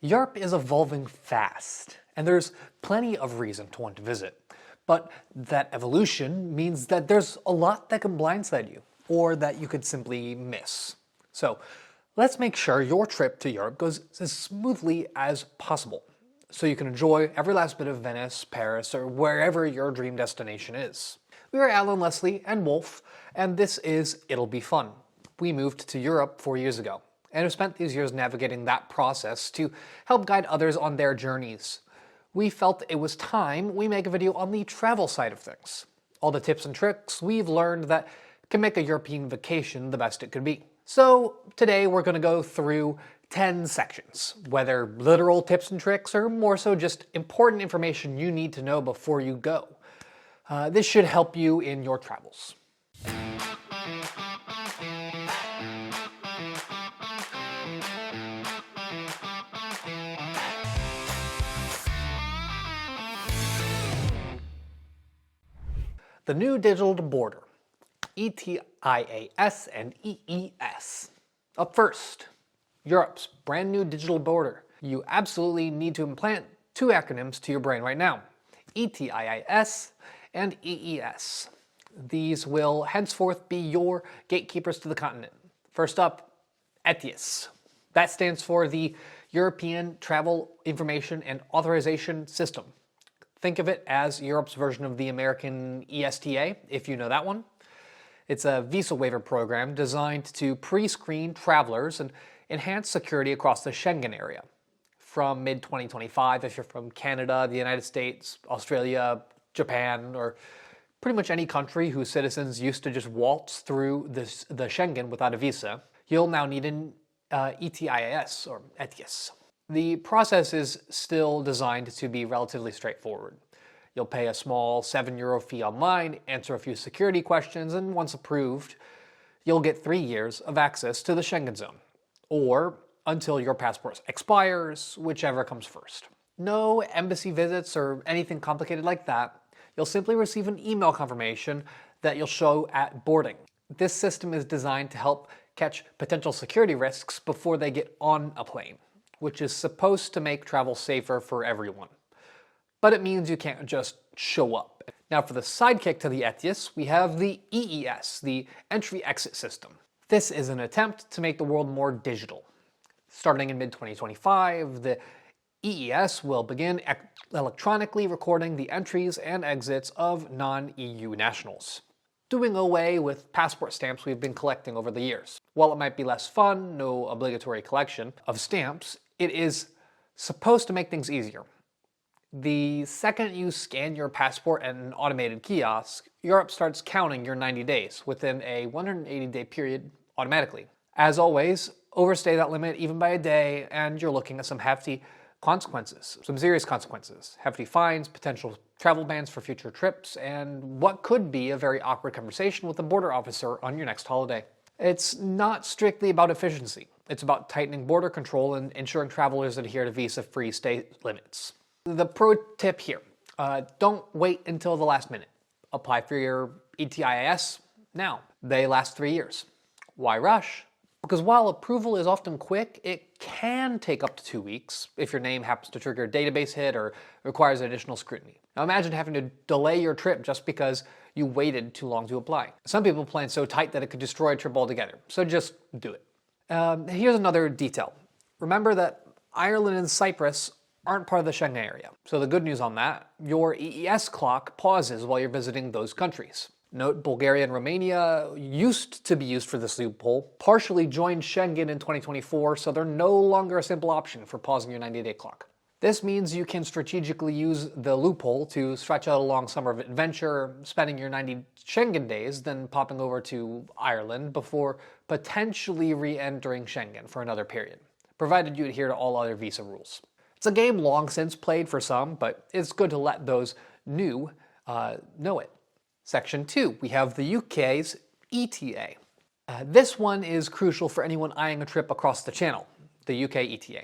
Europe is evolving fast, and there's plenty of reason to want to visit. But that evolution means that there's a lot that can blindside you, or that you could simply miss. So let's make sure your trip to Europe goes as smoothly as possible, so you can enjoy every last bit of Venice, Paris, or wherever your dream destination is. We are Alan, Leslie, and Wolf, and this is It'll Be Fun. We moved to Europe 4 years ago, and have spent these years navigating that process to help guide others on their journeys. We felt it was time we make a video on the travel side of things. All the tips and tricks we've learned that can make a European vacation the best it could be. So today we're going to go through 10 sections, whether literal tips and tricks or more so just important information you need to know before you go. This should help you in your travels. The new digital border, ETIAS and EES. Up first, Europe's brand new digital border. You absolutely need to implant two acronyms to your brain right now, ETIAS and EES. These will henceforth be your gatekeepers to the continent. First up, ETIAS. That stands for the European Travel Information and Authorization System. Think of it as Europe's version of the American ESTA, if you know that one. It's a visa waiver program designed to pre-screen travelers and enhance security across the Schengen area. From mid-2025, if you're from Canada, the United States, Australia, Japan, or pretty much any country whose citizens used to just waltz through the Schengen without a visa, you'll now need an ETIAS or ETIAS. The process is still designed to be relatively straightforward. You'll pay a small €7 fee online, answer a few security questions, and once approved, you'll get 3 years of access to the Schengen zone, or until your passport expires, whichever comes first. No embassy visits or anything complicated like that. You'll simply receive an email confirmation that you'll show at boarding. This system is designed to help catch potential security risks before they get on a plane, which is supposed to make travel safer for everyone. But it means you can't just show up. Now for the sidekick to the ETIAS, we have the EES, the Entry-Exit System. This is an attempt to make the world more digital. Starting in mid-2025, the EES will begin electronically recording the entries and exits of non-EU nationals, doing away with passport stamps we've been collecting over the years. While it might be less fun, no obligatory collection of stamps, it is supposed to make things easier. The second you scan your passport at an automated kiosk, Europe starts counting your 90 days within a 180-day period automatically. As always, overstay that limit even by a day and you're looking at some hefty consequences, some serious consequences. Hefty fines, potential travel bans for future trips, and what could be a very awkward conversation with a border officer on your next holiday. It's not strictly about efficiency. It's about tightening border control and ensuring travelers adhere to visa-free stay limits. The pro tip here, don't wait until the last minute. Apply for your ETIAS now. They last 3 years. Why rush? Because while approval is often quick, it can take up to 2 weeks if your name happens to trigger a database hit or requires additional scrutiny. Now imagine having to delay your trip just because you waited too long to apply. Some people plan so tight that it could destroy a trip altogether, so just do it. Here's another detail. Remember that Ireland and Cyprus aren't part of the Schengen area. So the good news on that, your EES clock pauses while you're visiting those countries. Note, Bulgaria and Romania used to be used for this loophole, partially joined Schengen in 2024, so they're no longer a simple option for pausing your 90-day clock. This means you can strategically use the loophole to stretch out a long summer of adventure, spending your 90 Schengen days, then popping over to Ireland before potentially re-entering Schengen for another period, provided you adhere to all other visa rules. It's a game long since played for some, but it's good to let those new know it. Section 2, we have the UK's ETA. This one is crucial for anyone eyeing a trip across the channel, the UK ETA.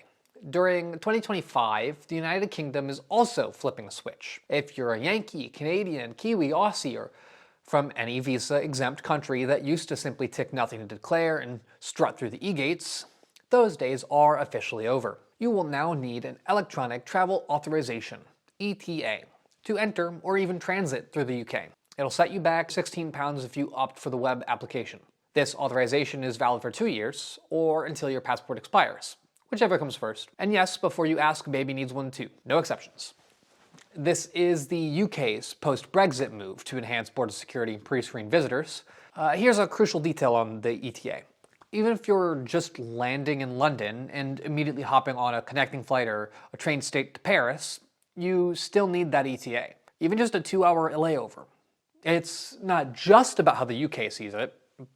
During 2025, the United Kingdom is also flipping a switch. If you're a Yankee, Canadian, Kiwi, Aussie, or from any visa-exempt country that used to simply tick nothing to declare and strut through the e-gates, those days are officially over. you will now need an electronic travel authorization, ETA, to enter or even transit through the UK. It'll set you back £16 if you opt for the web application. This authorization is valid for 2 years, or until your passport expires, whichever comes first. And yes, before you ask, baby needs one too. No exceptions. This is the UK's post-Brexit move to enhance border security and pre-screen visitors. Here's a crucial detail on the ETA. Even if you're just landing in London and immediately hopping on a connecting flight or a train straight to Paris, you still need that ETA, even just a 2-hour layover. It's not just about how the UK sees it.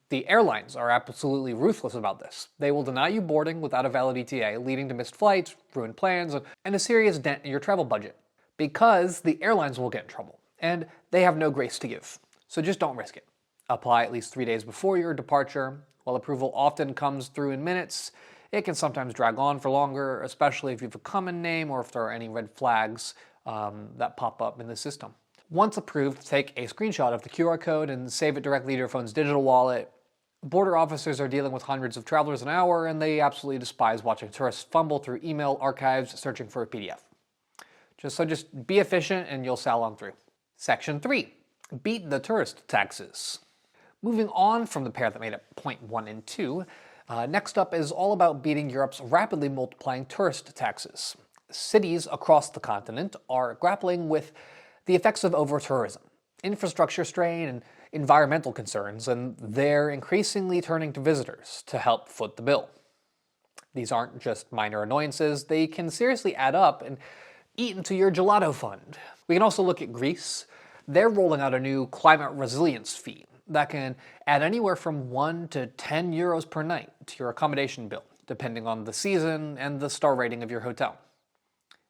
The airlines are absolutely ruthless about this. They will deny you boarding without a valid ETA, leading to missed flights, ruined plans, and a serious dent in your travel budget. Because the airlines will get in trouble, and they have no grace to give. So just don't risk it. Apply at least 3 days before your departure. While approval often comes through in minutes, it can sometimes drag on for longer, especially if you have a common name or if there are any red flags that pop up in the system. Once approved, take a screenshot of the QR code and save it directly to your phone's digital wallet. Border officers are dealing with hundreds of travelers an hour, and they absolutely despise watching tourists fumble through email archives searching for a PDF. Just be efficient and you'll sail on through. Section 3. Beat the tourist taxes. Moving on from the pair that made it point 1 and 2, next up is all about beating Europe's rapidly multiplying tourist taxes. Cities across the continent are grappling with the effects of over-tourism, infrastructure strain, and environmental concerns, and they're increasingly turning to visitors to help foot the bill. These aren't just minor annoyances, they can seriously add up and eat into your gelato fund. We can also look at Greece. They're rolling out a new climate resilience fee that can add anywhere from 1 to 10 euros per night to your accommodation bill, depending on the season and the star rating of your hotel.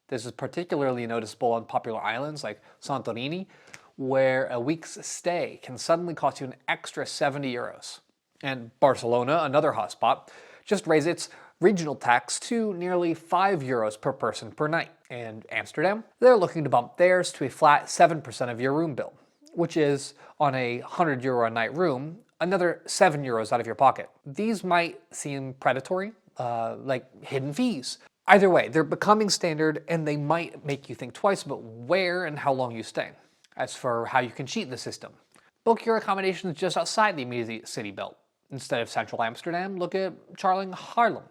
This is particularly noticeable on popular islands like Santorini, where a week's stay can suddenly cost you an extra 70 euros. And Barcelona, another hotspot, just raised its regional tax to nearly 5 euros per person per night. And Amsterdam, they're looking to bump theirs to a flat 7% of your room bill, which is, on a €100 a night room, another 7 euros out of your pocket. These might seem predatory, like hidden fees. Either way, they're becoming standard and they might make you think twice about where and how long you stay. As for how you can cheat the system, book your accommodations just outside the immediate city belt. Instead of central Amsterdam, look at charming Haarlem.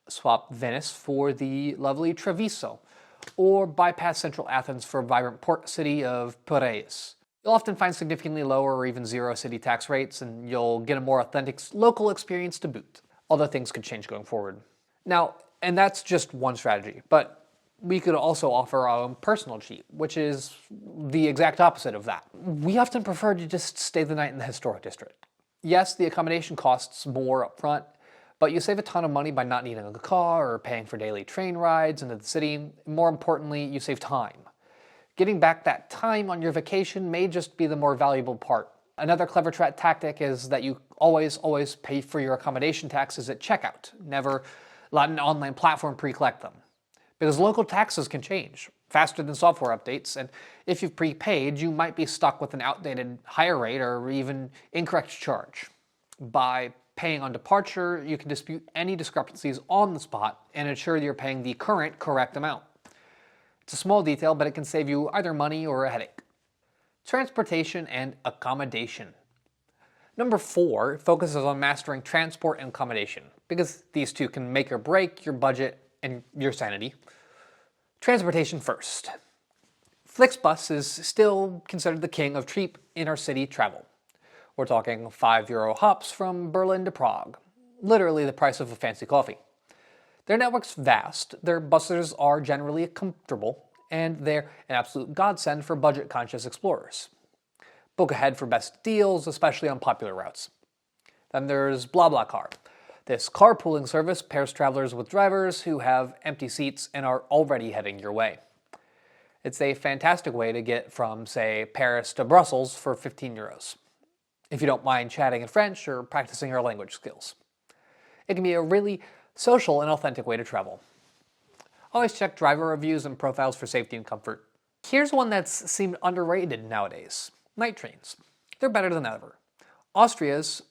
Swap Venice for the lovely Treviso, or bypass central Athens for a vibrant port city of Piraeus. You'll often find significantly lower or even zero city tax rates, and you'll get a more authentic local experience to boot. Although things could change going forward. Now, and that's just one strategy, but we could also offer our own personal cheat, which is the exact opposite of that. We often prefer to just stay the night in the historic district. Yes, the accommodation costs more up front, but you save a ton of money by not needing a car or paying for daily train rides into the city. More importantly, you save time. Getting back that time on your vacation may just be the more valuable part. Another clever tactic is that you always pay for your accommodation taxes at checkout. Never let an online platform pre-collect them. Because local taxes can change faster than software updates, and if you've prepaid, you might be stuck with an outdated higher rate or even incorrect charge. By paying on departure, you can dispute any discrepancies on the spot and ensure you're paying the current correct amount. It's a small detail, but it can save you either money or a headache. Transportation and accommodation. Number 4 focuses on mastering transport and accommodation, because these two can make or break your budget and your sanity. Transportation first. Flixbus is still considered the king of cheap inner-city travel. We're talking €5 hops from Berlin to Prague, literally the price of a fancy coffee. Their network's vast, their buses are generally comfortable, and they're an absolute godsend for budget-conscious explorers. Book ahead for best deals, especially on popular routes. Then there's BlaBlaCar. This carpooling service pairs travelers with drivers who have empty seats and are already heading your way. It's a fantastic way to get from, say, Paris to Brussels for 15 euros, if you don't mind chatting in French or practicing your language skills. It can be a really social and authentic way to travel. Always check driver reviews and profiles for safety and comfort. Here's one that's seemed underrated nowadays. Night trains. They're better than ever. Austria's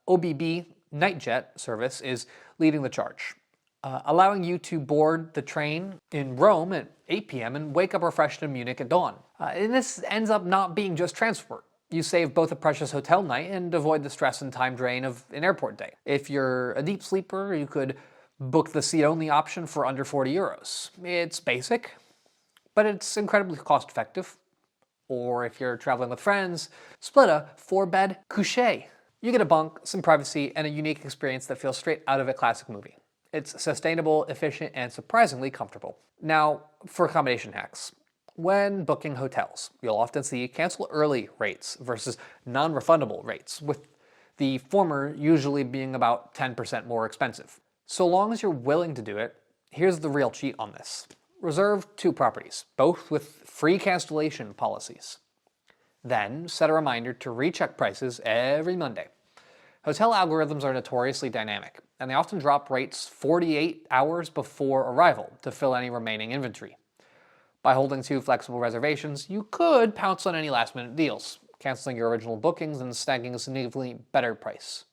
OBB Nightjet service is leading the charge. allowing you to board the train in Rome at 8 p.m. and wake up refreshed in Munich at dawn. And this ends up not being just transport. You save both a precious hotel night and avoid the stress and time drain of an airport day. If you're a deep sleeper, you could book the seat-only option for under 40 euros. It's basic, but it's incredibly cost-effective. Or if you're traveling with friends, split a 4-bed couché. You get a bunk, some privacy, and a unique experience that feels straight out of a classic movie. It's sustainable, efficient, and surprisingly comfortable. Now, for accommodation hacks. When booking hotels, you'll often see cancel early rates versus non-refundable rates, with the former usually being about 10% more expensive. So long as you're willing to do it, here's the real cheat on this. Reserve 2 properties, both with free cancellation policies. Then set a reminder to recheck prices every Monday. Hotel algorithms are notoriously dynamic, and they often drop rates 48 hours before arrival to fill any remaining inventory. By holding 2 flexible reservations, you could pounce on any last-minute deals, canceling your original bookings and snagging a significantly better price.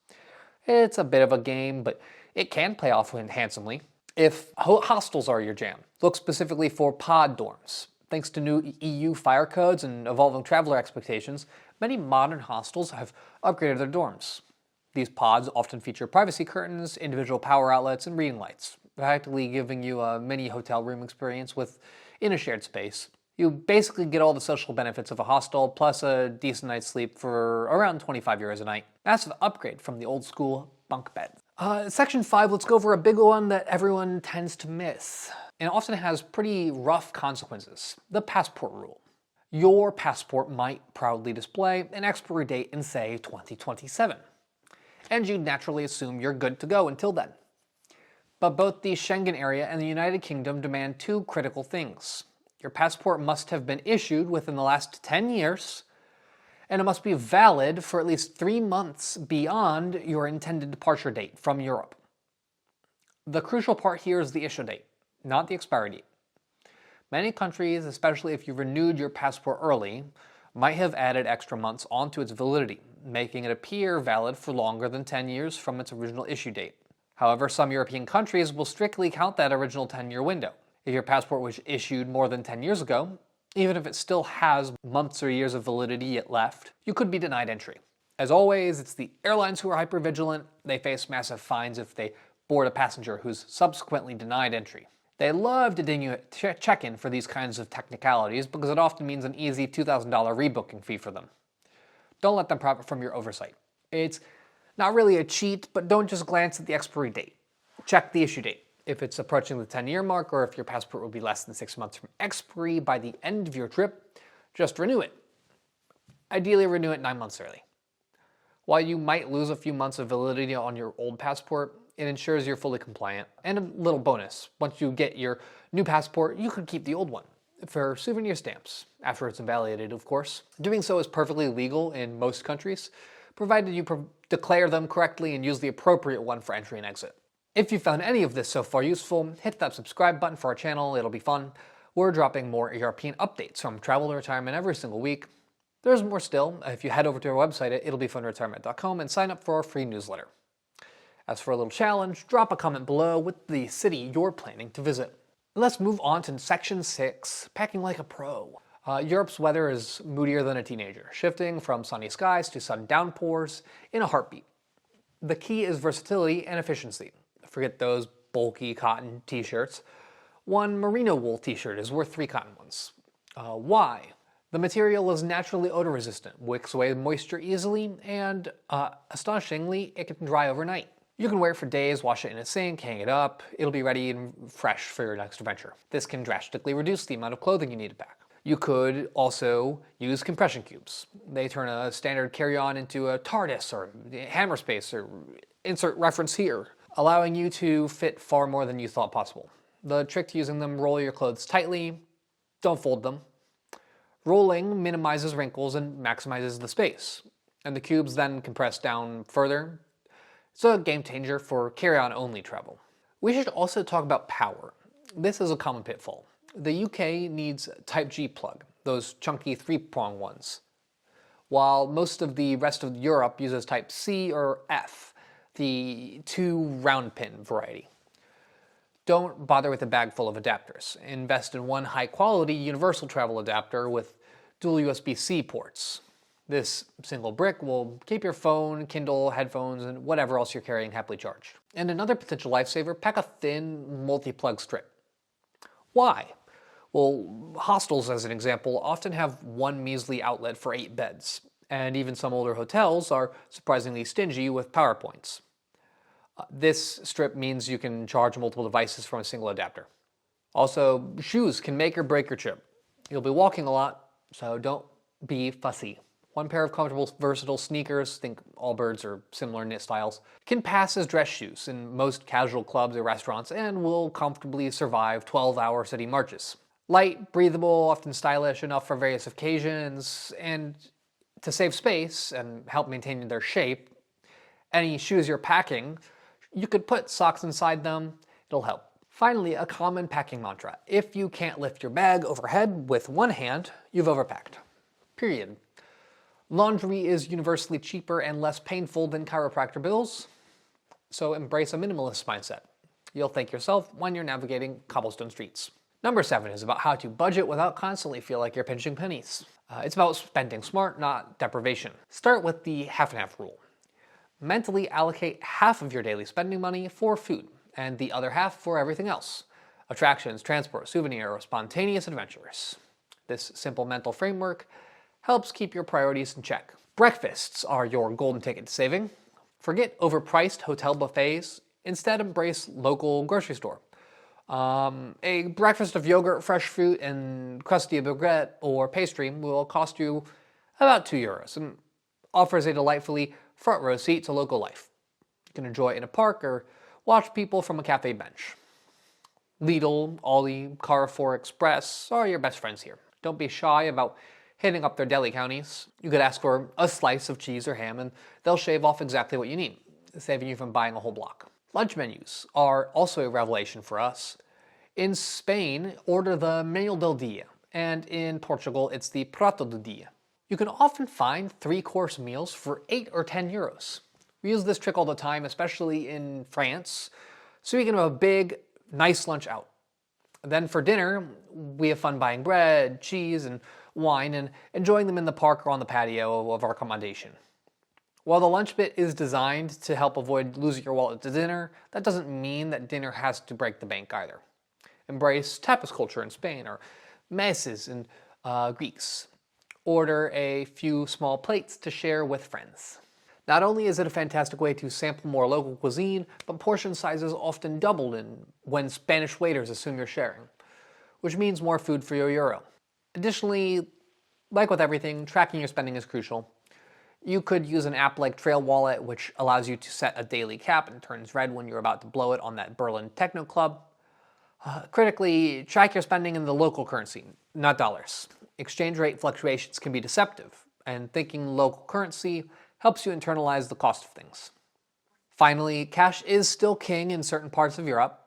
It's a bit of a game, but it can pay off handsomely. If hostels are your jam, look specifically for pod dorms. Thanks to new EU fire codes and evolving traveler expectations, many modern hostels have upgraded their dorms. These pods often feature privacy curtains, individual power outlets, and reading lights, practically giving you a mini hotel room experience in a shared space. You basically get all the social benefits of a hostel, plus a decent night's sleep for around 25 euros a night. Massive upgrade from the old school bunk bed. Section 5, let's go over a big one that everyone tends to miss, and often has pretty rough consequences. The passport rule. Your passport might proudly display an expiry date in, say, 2027. And you'd naturally assume you're good to go until then. But both the Schengen area and the United Kingdom demand 2 critical things. Your passport must have been issued within the last 10 years, and it must be valid for at least 3 months beyond your intended departure date from Europe. The crucial part here is the issue date, not the expiry date. Many countries, especially if you renewed your passport early, might have added extra months onto its validity, making it appear valid for longer than 10 years from its original issue date. However, some European countries will strictly count that original 10-year window. If your passport was issued more than 10 years ago, even if it still has months or years of validity yet left, you could be denied entry. As always, it's the airlines who are hyper-vigilant. They face massive fines if they board a passenger who's subsequently denied entry. They love to ding you at check-in for these kinds of technicalities because it often means an easy $2,000 rebooking fee for them. Don't let them profit from your oversight. It's not really a cheat, but don't just glance at the expiry date. Check the issue date. If it's approaching the 10-year mark, or if your passport will be less than 6 months from expiry by the end of your trip, just renew it. Ideally, renew it 9 months early. While you might lose a few months of validity on your old passport, it ensures you're fully compliant. And a little bonus, once you get your new passport, you could keep the old one for souvenir stamps, after it's invalidated, of course. Doing so is perfectly legal in most countries, provided you declare them correctly and use the appropriate one for entry and exit. If you found any of this so far useful, hit that subscribe button for our channel, it'll be fun. We're dropping more European updates from travel to retirement every single week. There's more still. If you head over to our website at it'llbefunretirement.com and sign up for our free newsletter. As for a little challenge, drop a comment below with the city you're planning to visit. Let's move on to section 6, packing like a pro. Europe's weather is moodier than a teenager, shifting from sunny skies to sudden downpours in a heartbeat. The key is versatility and efficiency. Forget those bulky cotton t-shirts. One merino wool t-shirt is worth 3 cotton ones. Why? The material is naturally odor resistant, wicks away moisture easily, and astonishingly, it can dry overnight. You can wear it for days, wash it in a sink, hang it up, it'll be ready and fresh for your next adventure. This can drastically reduce the amount of clothing you need to pack. You could also use compression cubes. They turn a standard carry-on into a TARDIS or hammer space, or insert reference here, allowing you to fit far more than you thought possible. The trick to using them: roll your clothes tightly, don't fold them. Rolling minimizes wrinkles and maximizes the space, and the cubes then compress down further. It's a game changer for carry-on only travel. We should also talk about power. This is a common pitfall. The UK needs Type G plug, those chunky 3-prong ones, while most of the rest of Europe uses Type C or F, the 2 round pin variety. don't bother with a bag full of adapters. Invest in one high-quality universal travel adapter with dual USB-C ports. This single brick will keep your phone, Kindle, headphones, and whatever else you're carrying happily charged. And another potential lifesaver, pack a thin multi-plug strip. Why? Well, hostels, as an example, often have one measly outlet for 8 beds, and even some older hotels are surprisingly stingy with power points. This strip means you can charge multiple devices from a single adapter. Also, shoes can make or break your trip. You'll be walking a lot, so don't be fussy. One pair of comfortable, versatile sneakers, think Allbirds or similar knit styles, can pass as dress shoes in most casual clubs or restaurants and will comfortably survive 12-hour city marches. Light, breathable, often stylish enough for various occasions, and to save space and help maintain their shape, any shoes you're packing, you could put socks inside them, it'll help. Finally, a common packing mantra. If you can't lift your bag overhead with one hand, you've overpacked. Period. Laundry is universally cheaper and less painful than chiropractor bills, so embrace a minimalist mindset. You'll thank yourself when you're navigating cobblestone streets. Number 7 is about how to budget without constantly feel like you're pinching pennies. It's about spending smart, not deprivation. Start with the half and half rule. Mentally allocate half of your daily spending money for food, and the other half for everything else. Attractions, transport, souvenir, or spontaneous adventures. This simple mental framework helps keep your priorities in check. Breakfasts are your golden ticket to saving. Forget overpriced hotel buffets. Instead, embrace local grocery store. A breakfast of yogurt, fresh fruit, and crusty baguette or pastry will cost you about €2 and offers a delightfully front row seat to local life. You can enjoy it in a park or watch people from a cafe bench. Lidl, Aldi, Carrefour Express are your best friends here. Don't be shy about hitting up their deli counties. You could ask for a slice of cheese or ham and they'll shave off exactly what you need, saving you from buying a whole block. Lunch menus are also a revelation for us. In Spain, order the Menú del Día, and in Portugal, it's the Prato do Dia. You can often find 3-course meals for 8 or 10 euros. We use this trick all the time, especially in France, so you can have a big, nice lunch out. Then for dinner, we have fun buying bread, cheese, and wine and enjoying them in the park or on the patio of our accommodation. While the lunch bit is designed to help avoid losing your wallet to dinner, that doesn't mean that dinner has to break the bank either. Embrace tapas culture in Spain or messes in Greece. Order a few small plates to share with friends. Not only is it a fantastic way to sample more local cuisine, but portion sizes often doubled when Spanish waiters assume you're sharing, which means more food for your euro. Additionally, like with everything, tracking your spending is crucial. You could use an app like Trail Wallet, which allows you to set a daily cap and turns red when you're about to blow it on that Berlin techno club. Critically, track your spending in the local currency, not dollars. Exchange rate fluctuations can be deceptive, and thinking local currency helps you internalize the cost of things. Finally, cash is still king in certain parts of Europe,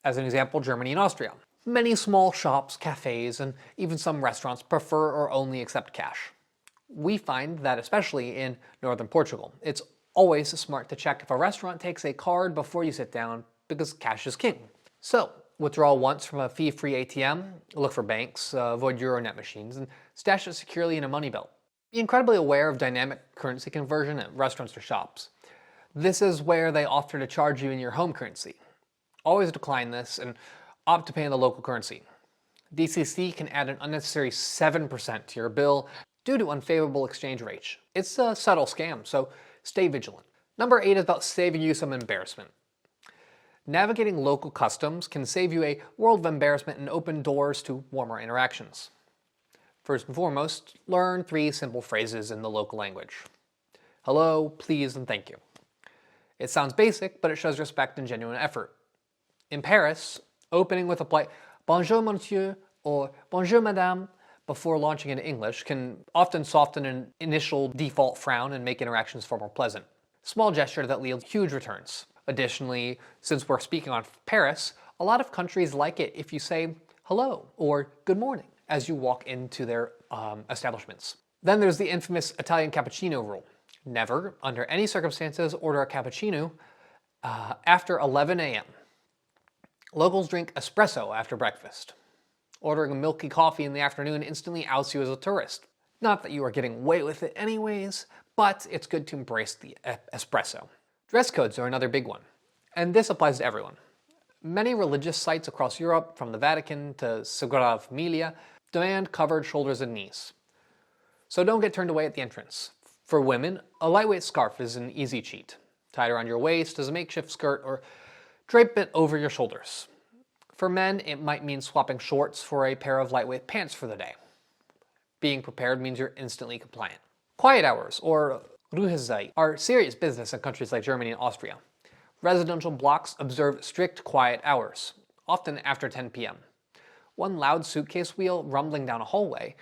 as an example, Germany and Austria. Many small shops, cafes, and even some restaurants prefer or only accept cash. We find that especially in northern Portugal, it's always smart to check if a restaurant takes a card before you sit down because cash is king. So, withdraw once from a fee-free ATM, look for banks, avoid Euronet machines, and stash it securely in a money belt. Be incredibly aware of dynamic currency conversion at restaurants or shops. This is where they offer to charge you in your home currency. Always decline this and opt to pay in the local currency. DCC can add an unnecessary 7% to your bill due to unfavorable exchange rates. It's a subtle scam, so stay vigilant. Number 8 is about saving you some embarrassment. Navigating local customs can save you a world of embarrassment and open doors to warmer interactions. First and foremost, learn 3 simple phrases in the local language. Hello, please, and thank you. It sounds basic, but it shows respect and genuine effort. In Paris, opening with a polite bonjour monsieur or bonjour madame before launching into English can often soften an initial default frown and make interactions far more pleasant. Small gesture that yields huge returns. Additionally, since we're speaking on Paris, a lot of countries like it if you say hello or good morning as you walk into their establishments. Then there's the infamous Italian cappuccino rule. Never, under any circumstances, order a cappuccino after 11 a.m. Locals drink espresso after breakfast. Ordering a milky coffee in the afternoon instantly outs you as a tourist. Not that you are getting away with it anyways, but it's good to embrace the espresso. Dress codes are another big one, and this applies to everyone. Many religious sites across Europe, from the Vatican to Sagrada Familia, demand covered shoulders and knees. So don't get turned away at the entrance. For women, a lightweight scarf is an easy cheat. Tie it around your waist as a makeshift skirt or drape it over your shoulders. For men, it might mean swapping shorts for a pair of lightweight pants for the day. Being prepared means you're instantly compliant. Quiet hours, or Ruhezeit, are serious business in countries like Germany and Austria. Residential blocks observe strict quiet hours, often after 10 p.m. One loud suitcase wheel rumbling down a hallway,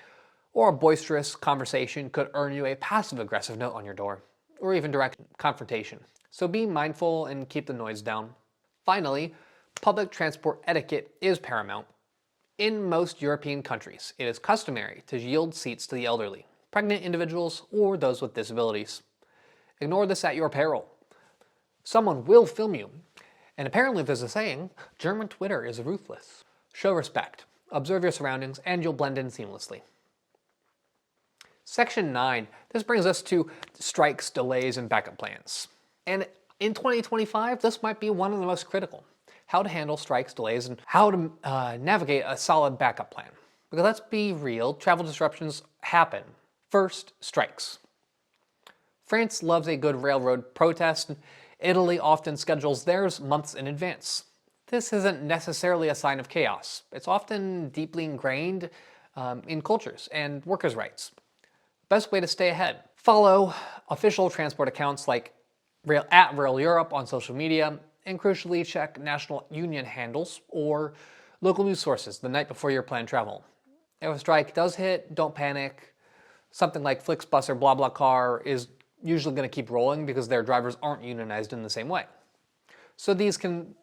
or a boisterous conversation could earn you a passive-aggressive note on your door, or even direct confrontation. So be mindful and keep the noise down. Finally, public transport etiquette is paramount. In most European countries, it is customary to yield seats to the elderly, pregnant individuals, or those with disabilities. Ignore this at your peril. Someone will film you. And apparently there's a saying, German Twitter is ruthless. Show respect, observe your surroundings, and you'll blend in seamlessly. Section 9. This brings us to strikes, delays, and backup plans. And in 2025, this might be one of the most critical. How to handle strikes, delays, and how to navigate a solid backup plan. Because let's be real, travel disruptions happen. First, strikes. France loves a good railroad protest, and Italy often schedules theirs months in advance. This isn't necessarily a sign of chaos. It's often deeply ingrained in cultures and workers' rights. Best way to stay ahead. Follow official transport accounts like at Rail Europe on social media, and crucially check national union handles or local news sources the night before your planned travel. If a strike does hit, don't panic. Something like Flixbus or BlaBlaCar is usually going to keep rolling because their drivers aren't unionized in the same way. So these can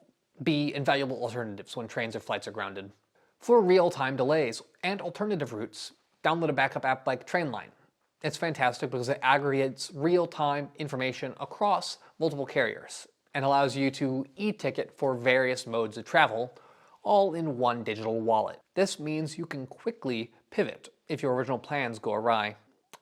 be invaluable alternatives when trains or flights are grounded. For real-time delays and alternative routes, download a backup app like Trainline. It's fantastic because it aggregates real-time information across multiple carriers and allows you to e-ticket for various modes of travel, all in one digital wallet. This means you can quickly pivot if your original plans go awry.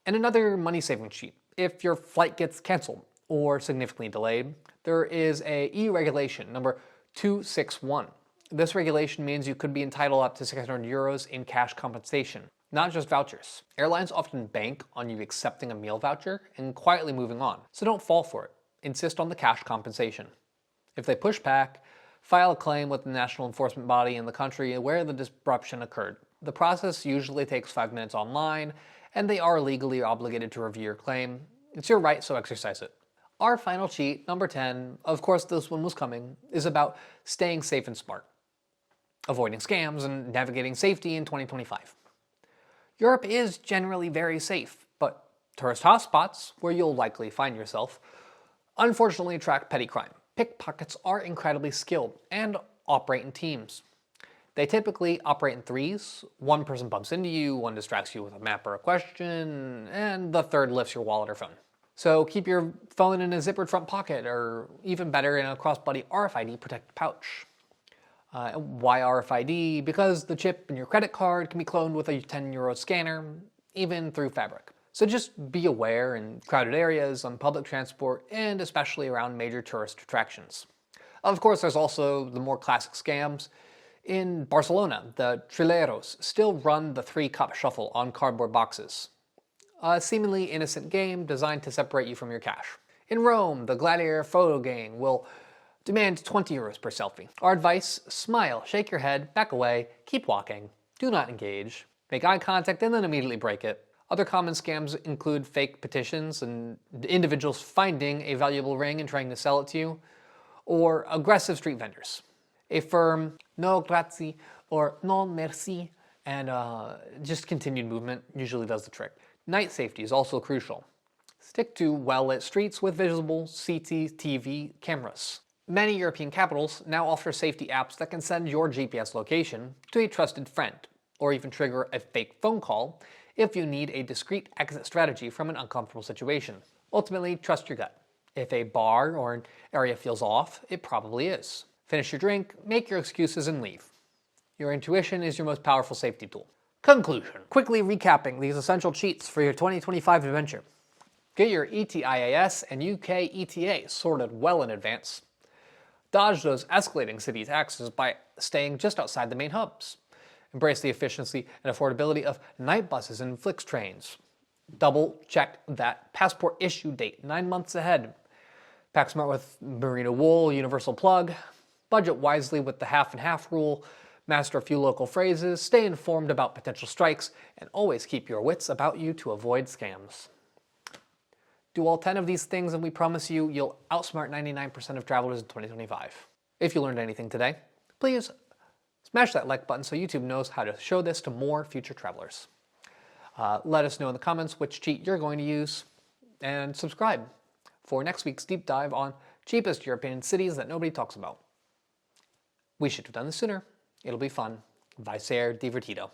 And another money-saving cheat. If your flight gets canceled or significantly delayed, there is a e-regulation number 261. This regulation means you could be entitled up to 600 euros in cash compensation, not just vouchers. Airlines often bank on you accepting a meal voucher and quietly moving on, so don't fall for it. Insist on the cash compensation. If they push back, file a claim with the national enforcement body in the country where the disruption occurred. The process usually takes 5 minutes online, and they are legally obligated to review your claim. It's your right, so exercise it. Our final cheat, number 10, of course this one was coming, is about staying safe and smart, avoiding scams, and navigating safety in 2025. Europe is generally very safe, but tourist hotspots, where you'll likely find yourself, unfortunately attract petty crime. Pickpockets are incredibly skilled and operate in teams. They typically operate in threes. One person bumps into you, one distracts you with a map or a question, and the third lifts your wallet or phone. So keep your phone in a zippered front pocket, or even better, in a crossbody RFID protected pouch. Why RFID? Because the chip in your credit card can be cloned with a 10-euro scanner, even through fabric. So just be aware in crowded areas, on public transport, and especially around major tourist attractions. Of course, there's also the more classic scams. In Barcelona, the Trileros still run the 3-cup shuffle on cardboard boxes. A seemingly innocent game designed to separate you from your cash. In Rome, the Gladiator photo gang will demand 20 euros per selfie. Our advice, smile, shake your head, back away, keep walking, do not engage, make eye contact, and then immediately break it. Other common scams include fake petitions and individuals finding a valuable ring and trying to sell it to you, or aggressive street vendors. A firm no grazie or non merci and just continued movement usually does the trick. Night safety is also crucial. Stick to well-lit streets with visible CCTV cameras. Many European capitals now offer safety apps that can send your GPS location to a trusted friend, or even trigger a fake phone call if you need a discreet exit strategy from an uncomfortable situation. Ultimately, trust your gut. If a bar or an area feels off, it probably is. Finish your drink, make your excuses, and leave. Your intuition is your most powerful safety tool. Conclusion. Quickly recapping these essential cheats for your 2025 adventure. Get your ETIAS and UK ETA sorted well in advance. Dodge those escalating city taxes by staying just outside the main hubs. Embrace the efficiency and affordability of night buses and Flix trains. Double check that passport issue date 9 months ahead. Pack smart with merino wool, universal plug. Budget wisely with the half and half rule. Master a few local phrases. Stay informed about potential strikes. And always keep your wits about you to avoid scams. Do all 10 of these things and we promise you'll outsmart 99% of travelers in 2025. If you learned anything today, please smash that like button so YouTube knows how to show this to more future travelers. Let us know in the comments which cheat you're going to use, and subscribe for next week's deep dive on cheapest European cities that nobody talks about. We should have done this sooner. It'll be fun. Vai ser divertido.